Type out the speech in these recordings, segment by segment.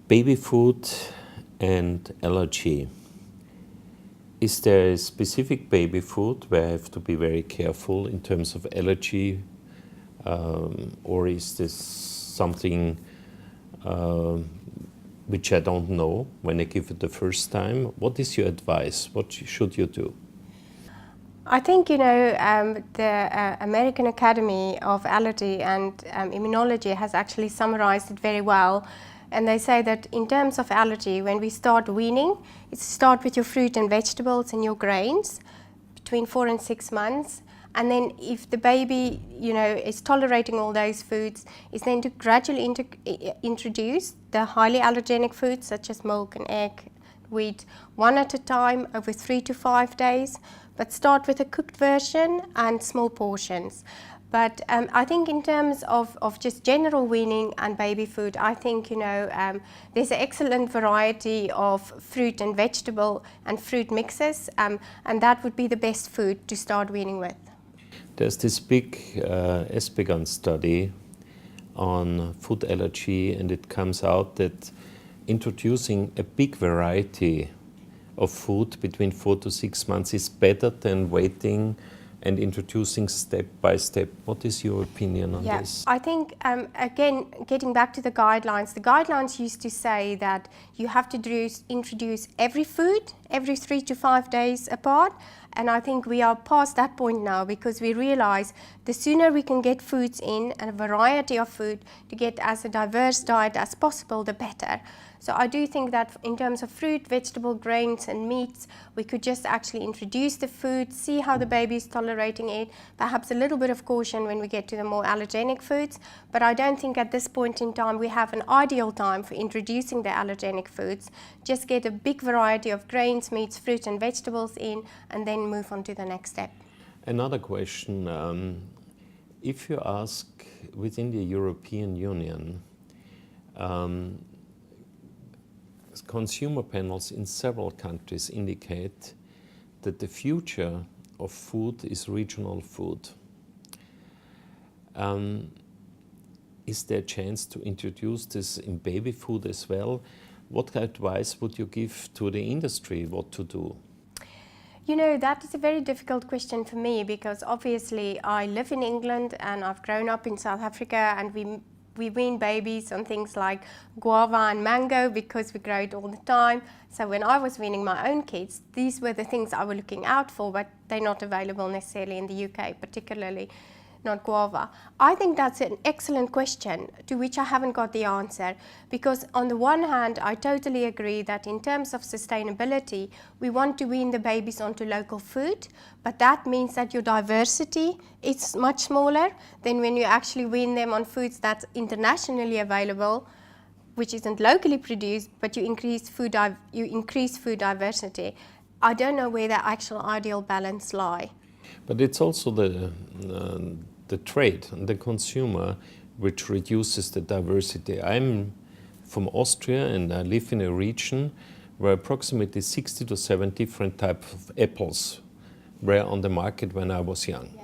Baby food and allergy. Is there a specific baby food where I have to be very careful in terms of allergy, or is this something which I don't know when I give it the first time? What is your advice? What should you do? I think, the American Academy of Allergy and Immunology has actually summarized it very well. And they say that in terms of allergy, when we start weaning, it's start with your fruit and vegetables and your grains between 4 and 6 months. And then if the baby, is tolerating all those foods, is then to gradually introduce the highly allergenic foods such as milk and egg, wheat, one at a time over 3 to 5 days. But start with a cooked version and small portions. But I think in terms of just general weaning and baby food, I think, there's an excellent variety of fruit and vegetable and fruit mixes, and that would be the best food to start weaning with. There's this big S Pecan study on food allergy, and it comes out that introducing a big variety of food between 4 to 6 months is better than waiting and introducing step by step. What is your opinion on this? I think, again, getting back to the guidelines used to say that you have to introduce every food every 3 to 5 days apart. And I think we are past that point now, because we realize the sooner we can get foods in and a variety of food to get as a diverse diet as possible, the better. So I do think that in terms of fruit, vegetable, grains and meats, we could just actually introduce the food, see how the baby is tolerating it, perhaps a little bit of caution when we get to the more allergenic foods. But I don't think at this point in time we have an ideal time for introducing the allergenic foods. Just get a big variety of grains, meats, fruit and vegetables in, and then move on to the next step. Another question, if you ask within the European Union, consumer panels in several countries indicate that the future of food is regional food. Is there a chance to introduce this in baby food as well? What advice would you give to the industry what to do? That is a very difficult question for me, because obviously I live in England and I've grown up in South Africa, and we wean babies on things like guava and mango because we grow it all the time. So when I was weaning my own kids, these were the things I was looking out for, but they're not available necessarily in the UK, particularly not guava. I think that's an excellent question to which I haven't got the answer, because on the one hand, I totally agree that in terms of sustainability, we want to wean the babies onto local food, but that means that your diversity is much smaller than when you actually wean them on foods that's internationally available, which isn't locally produced, but you increase food diversity. I don't know where the actual ideal balance lie. But it's also the trade and the consumer which reduces the diversity. I'm from Austria and I live in a region where approximately 60 to 70 different types of apples were on the market when I was young. Yeah.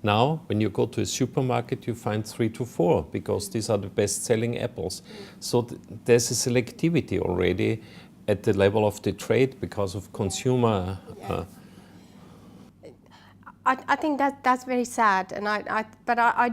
Now, when you go to a supermarket, you find 3 to 4 because these are the best-selling apples. So there's a selectivity already at the level of the trade because of consumer. I think that's very sad, and I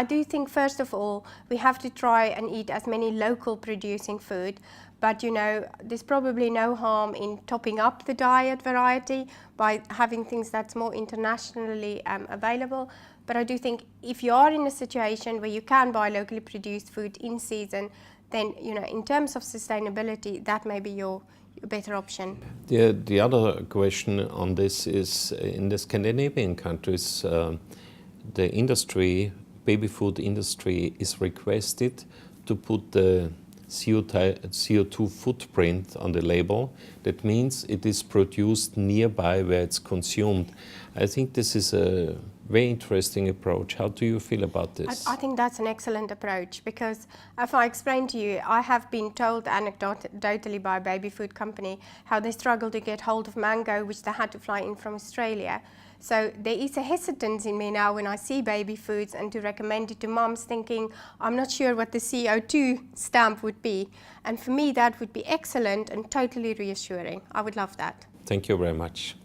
do think first of all we have to try and eat as many local producing food. But there's probably no harm in topping up the diet variety by having things that's more internationally available. But I do think if you are in a situation where you can buy locally produced food in season, then in terms of sustainability, that may be your better option. The other question on this is, in the Scandinavian countries, the industry, baby food industry, is requested to put the CO2 footprint on the label. That means it is produced nearby where it's consumed. I think this is a Very interesting approach. How do you feel about this? I think that's an excellent approach, because if I explain to you, I have been told anecdotally by a baby food company how they struggle to get hold of mango, which they had to fly in from Australia. So there is a hesitance in me now when I see baby foods and to recommend it to moms, thinking I'm not sure what the CO2 stamp would be. And for me that would be excellent and totally reassuring. I would love that. Thank you very much.